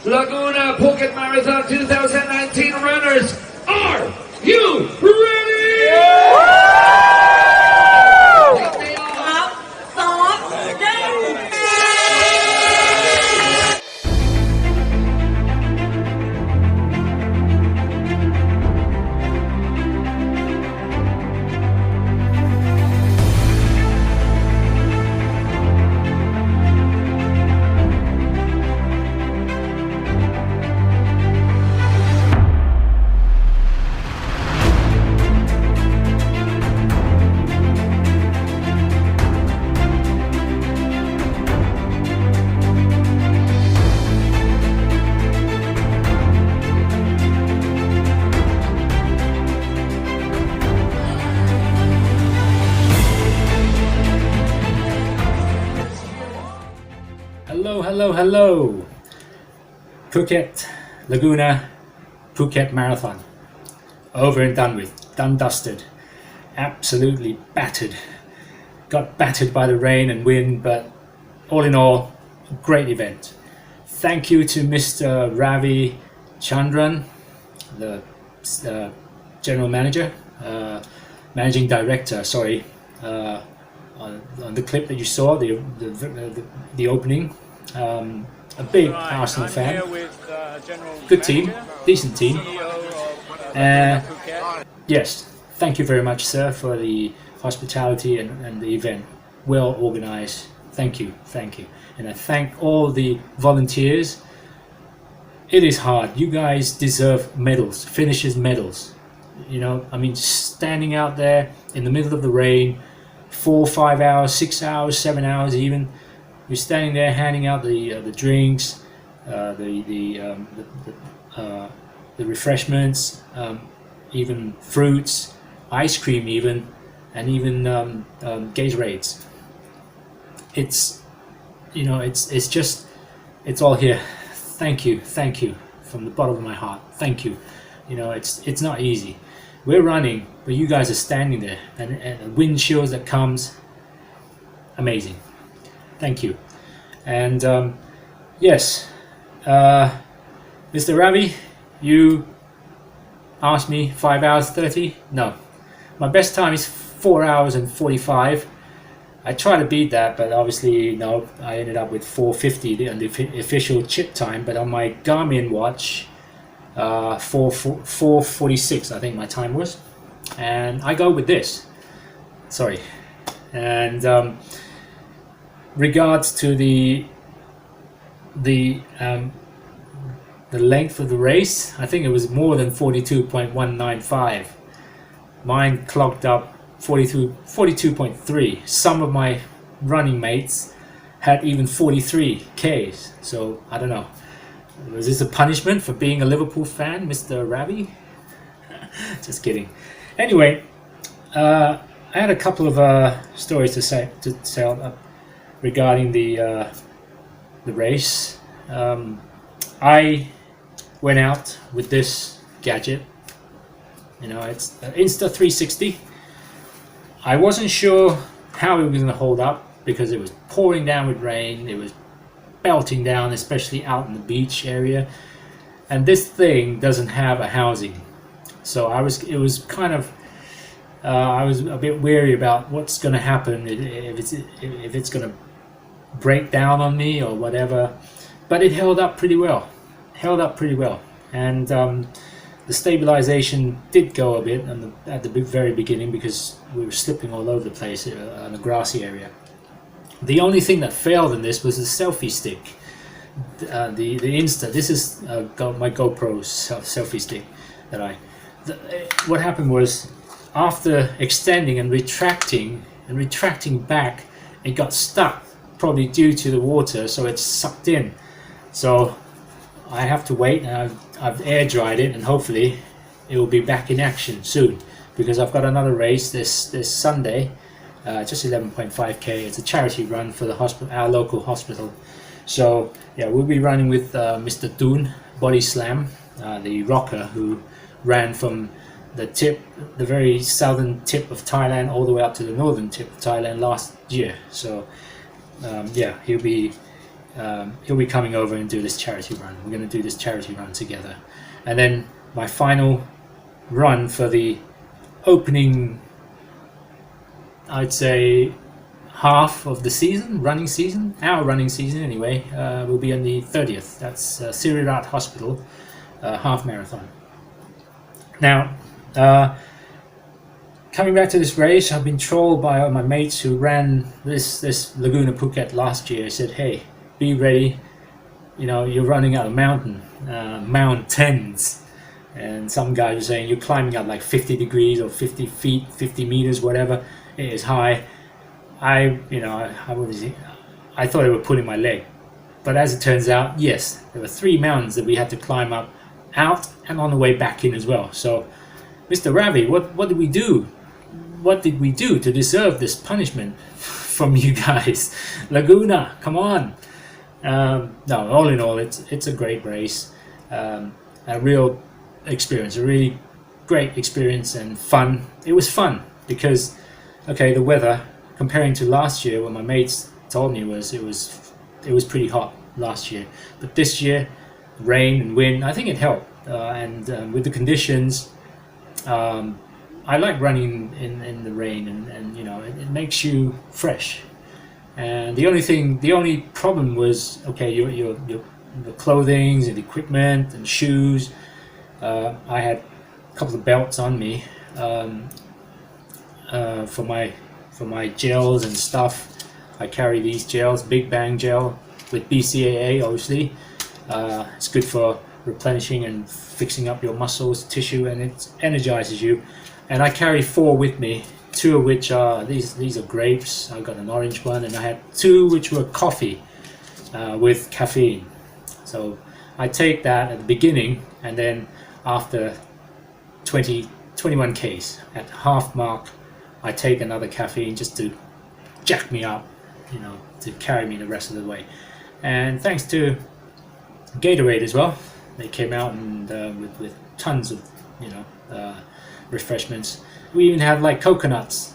Laguna Phuket Marathon 2019 runners, are you ready? Hello. Phuket, Laguna, Phuket Marathon. Over and done with, done dusted. Absolutely battered. Got battered by the rain and wind, but all in all, a great event. Thank you to Mr. Ravi Chandran, the general manager, managing director, sorry, on the clip that you saw, the opening. A big Arsenal fan. Good team, decent team. Yes, thank you very much, sir, for the hospitality and the event. Well organized. Thank you. And I thank all the volunteers. It is hard. You guys deserve medals, finishers medals. You know, I mean, standing out there in the middle of the rain, 4, 5 hours, 6 hours, 7 hours even. You're standing there handing out the drinks, the refreshments, even fruits, ice cream even, and even Gatorades. It's, you know, it's just, it's all here. Thank you from the bottom of my heart. Thank you. You know, it's not easy. We're running, but you guys are standing there, and the wind chills that comes, amazing. Thank you. And yes, Mr. Ravi, you asked me 5 hours 30. No, my best time is 4 hours and 45. I try to beat that, but obviously no, I ended up with 4:50 on the official chip time, but on my Garmin watch, 4:46 I think my time was, and I go with this. Sorry. And regards to the length of the race, I think it was more than 42.195. Mine clocked up 42.3. Some of my running mates had even 43 Ks. So I don't know. Was this a punishment for being a Liverpool fan, Mr. Ravi? Just kidding. Anyway, I had a couple of stories to tell regarding the race. I went out with this gadget. You know, it's Insta 360. I wasn't sure how it was going to hold up because it was pouring down with rain. It was belting down, especially out in the beach area. And this thing doesn't have a housing, so I was a bit weary about what's going to happen if it's going to break down on me or whatever. But it held up pretty well. And the stabilization did go a bit at the very beginning because we were slipping all over the place on a grassy area. The only thing that failed in this was the selfie stick, the Insta. This is my GoPro selfie stick what happened was, after extending and retracting back, it got stuck, probably due to the water, so it's sucked in. So I have to wait, and I've air dried it, and hopefully it will be back in action soon, because I've got another race this Sunday, just 11.5k. It's a charity run for the hospital, our local hospital. So yeah, we'll be running with Mr. Doon Body Slam, the rocker who ran from the very southern tip of Thailand all the way up to the northern tip of Thailand last year. So yeah, he'll be he'll be coming over and do this charity run. We're going to do this charity run together. And then my final run for the opening, I'd say, half of the season, our running season anyway, will be on the 30th. That's Sirirat Hospital half marathon. Now, coming back to this race, I've been trolled by all my mates who ran this Laguna Phuket last year. I said, hey, be ready, you're running out of mountains. And some guys were saying you're climbing up like 50 degrees or 50 feet, 50 meters, whatever. It is high. I thought it would put in my leg. But as it turns out, yes, there were 3 mountains that we had to climb up, out and on the way back in as well. So, Mr. Ravi, what did we do? What did we do to deserve this punishment from you guys? Laguna, come on. No, all in all, it's a great race. A real experience, a really great experience and fun. It was fun because, okay, the weather, comparing to last year, what my mates told me was it was pretty hot last year. But this year, rain and wind, I think it helped. And with the conditions, I like running in the rain, and it makes you fresh. And the only problem was, okay, your clothing and equipment and shoes. I had a couple of belts on me for my gels and stuff. I carry these gels, Big Bang gel with BCAA, obviously. It's good for replenishing and fixing up your muscles, tissue, and it energizes you. And I carry 4 with me, 2 of which are these are grapes. I got an orange one, and I had 2 which were coffee with caffeine. So I take that at the beginning, and then after 21 Ks at half mark, I take another caffeine just to jack me up, to carry me the rest of the way. And thanks to Gatorade as well, they came out and with tons of refreshments. We even had like coconuts,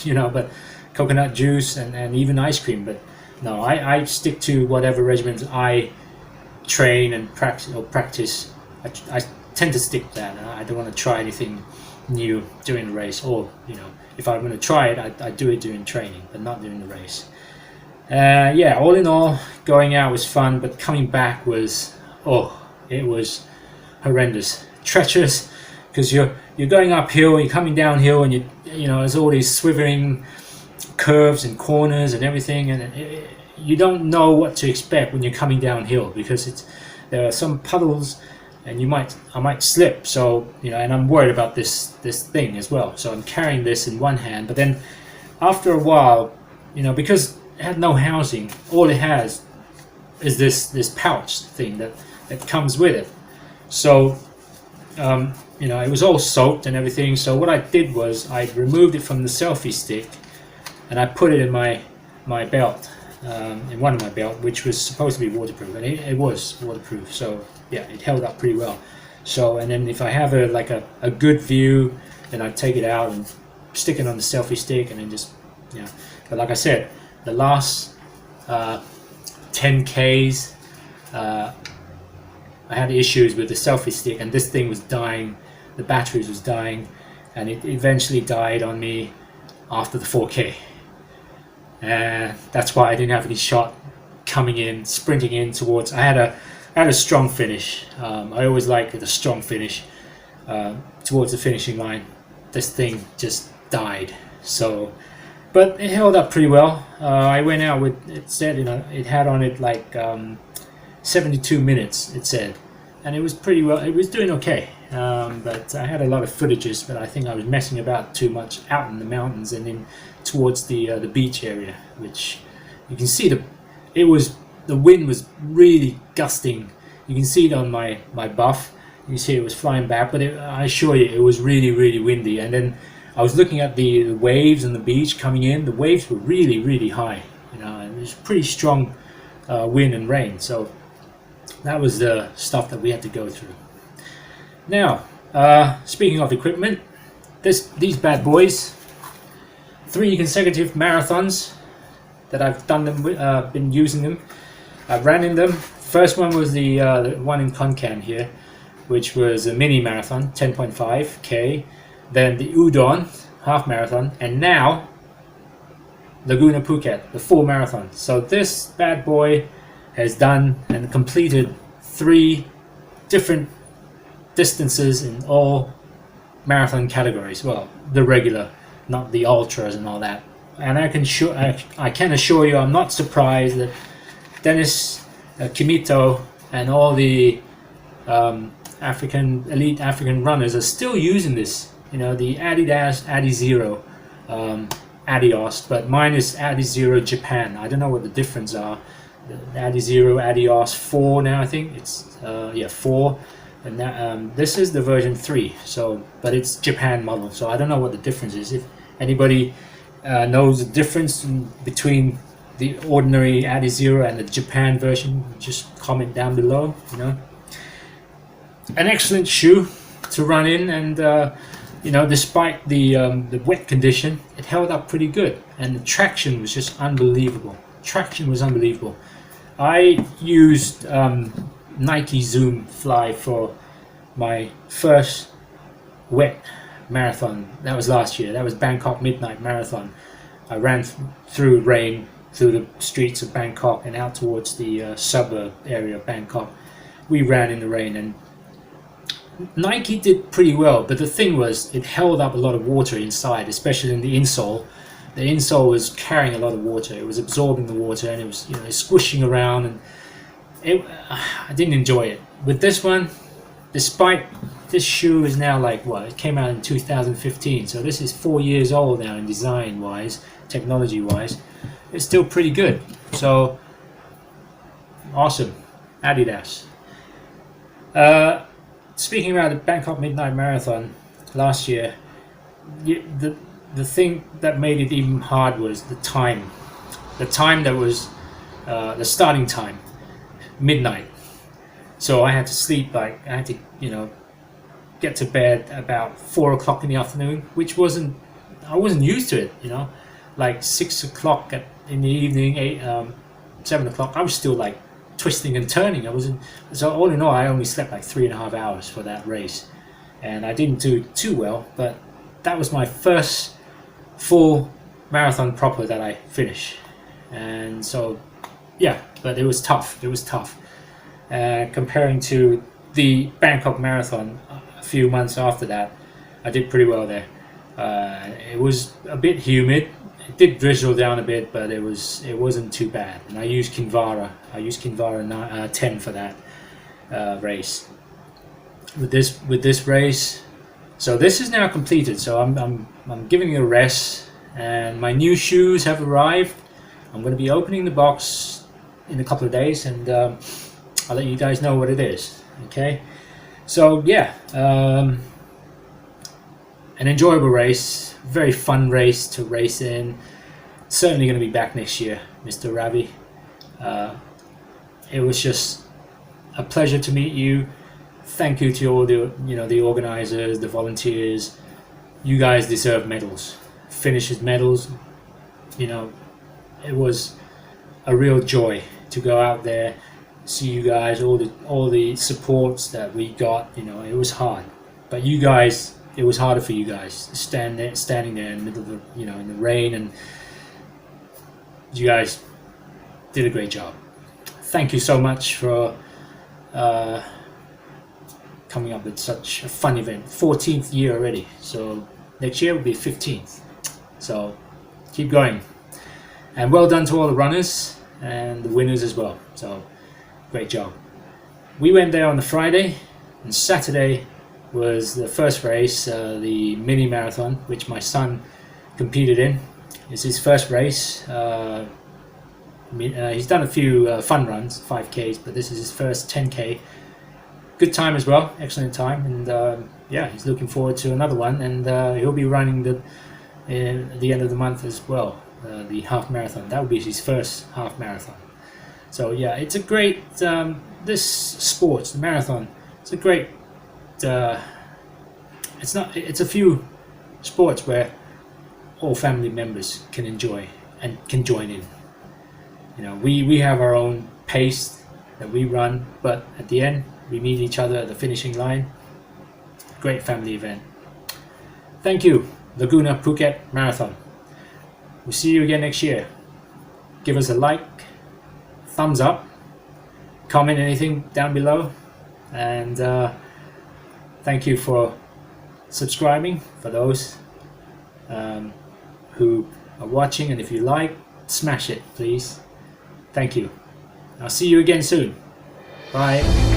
but coconut juice and even ice cream. But no, I stick to whatever regimens I train and practice. I tend to stick to that. I don't want to try anything new during the race, or if I'm going to try it, I do it during training, but not during the race. Yeah, all in all, going out was fun, but coming back was, it was horrendous, treacherous, because you're going uphill, you're coming downhill, and there's all these swiveling curves and corners and everything, and you don't know what to expect when you're coming downhill, because there are some puddles, and I might slip. So and I'm worried about this thing as well. So I'm carrying this in one hand, but then after a while, because it had no housing, all it has is this pouch thing that comes with it. So it was all soaked and everything. So what I did was I removed it from the selfie stick, and I put it in my belt, in one of my belt, which was supposed to be waterproof, and it was waterproof. So yeah, it held up pretty well. So, and then if I have a good view, then I take it out and stick it on the selfie stick, and then just But like I said, the last 10 Ks, I had issues with the selfie stick, and this thing was dying. The batteries was dying, and it eventually died on me after the 4K. And that's why I didn't have any shot sprinting in towards. I had a strong finish. I always like a strong finish towards the finishing line. This thing just died. So, but it held up pretty well. I went out with, it said, it had on it like 72 minutes, it said, and it was pretty well. It was doing okay. But I had a lot of footages, but I think I was messing about too much out in the mountains and in towards the beach area, which you can see the wind was really gusting. You can see it on my buff. You can see it was flying back, but I assure you, it was really, really windy. And then I was looking at the waves on the beach coming in. The waves were really, really high. And it was pretty strong wind and rain. So that was the stuff that we had to go through. Now, speaking of equipment, these bad boys, 3 consecutive marathons that I've done them with, been using them. I ran in them. First one was the one in Konkan here, which was a mini marathon, 10.5k. Then the Udon half marathon, and now Laguna Phuket, the full marathon. So this bad boy has done and completed 3 different distances in all marathon categories. Well, the regular, not the ultras and all that. And I can assure you, I'm not surprised that Dennis Kimito and all the elite African runners are still using this. You know, the Adidas Adizero, Adios, but mine is Adizero Japan. I don't know what the difference are. The Adizero Adios 4 now, I think it's 4, and that, this is the version 3. So, but it's Japan model. So I don't know what the difference is. If anybody knows the difference between the ordinary Adizero and the Japan version, just comment down below. You know, an excellent shoe to run in, and you know, despite the wet condition, it held up pretty good, and the traction was just unbelievable. Traction was unbelievable. I used Nike Zoom Fly for my first wet marathon. That was last year. That was Bangkok Midnight Marathon. I ran through rain, through the streets of Bangkok and out towards the suburb area of Bangkok. We ran in the rain, and Nike did pretty well, but the thing was, it held up a lot of water inside, especially in the insole. The insole was carrying a lot of water. It was absorbing the water, and it was, you know, squishing around, and I didn't enjoy it. With this one, despite this shoe is now like, what, it came out in 2015, so this is 4 years old now in design wise, technology wise. It's still pretty good. So awesome, Adidas. Speaking about the Bangkok Midnight Marathon last year, the thing that made it even hard was the time. The time that was the starting time, midnight. So I had to sleep, like I had to, you know, get to bed about 4 o'clock in the afternoon, which I wasn't used to it, you know. Like 6 o'clock in the evening, 7 o'clock, I was still like twisting and turning. So all in all, I only slept like 3.5 hours for that race, and I didn't do too well, but that was my first full marathon proper that I finished. And so yeah, but it was tough. Comparing to the Bangkok Marathon a few months after that, I did pretty well there. It was a bit humid. It did drizzle down a bit, but it wasn't too bad. And I used Kinvara. 10 for that race. With this race, so this is now completed. So I'm giving it a rest, and my new shoes have arrived. I'm going to be opening the box in a couple of days, and I'll let you guys know what it is. Okay. So yeah, an enjoyable race, very fun race to race in. Certainly going to be back next year, Mr. Ravi. It was just a pleasure to meet you. Thank you to all the organizers, the volunteers. You guys deserve medals, finishers medals. You know, it was a real joy to go out there, see you guys, all the supports that we got. You know, it was hard, but you guys, it was harder for you guys standing there in the middle of the, in the rain, and you guys did a great job. Thank you so much for coming up with such a fun event. 14th year already, so next year will be 15th. So keep going, and well done to all the runners and the winners as well. So great job. We went there on the Friday, and Saturday was the first race, the mini marathon, which my son competed in. It's his first race. He's done a few fun runs, 5Ks, but this is his first 10K. Good time as well, excellent time, and yeah, he's looking forward to another one, and he'll be running the end of the month as well, the half marathon. That will be his first half marathon. So yeah, it's a great, this sports, the marathon, it's a great, it's a few sports where all family members can enjoy and can join in. You know, we have our own pace that we run, but at the end we meet each other at the finishing line. Great family event. Thank you, Laguna Phuket Marathon. We'll see you again next year. Give us a like, thumbs up, comment anything down below, and thank you for subscribing for those who are watching, and if you like, smash it please. Thank you. I'll see you again soon. Bye.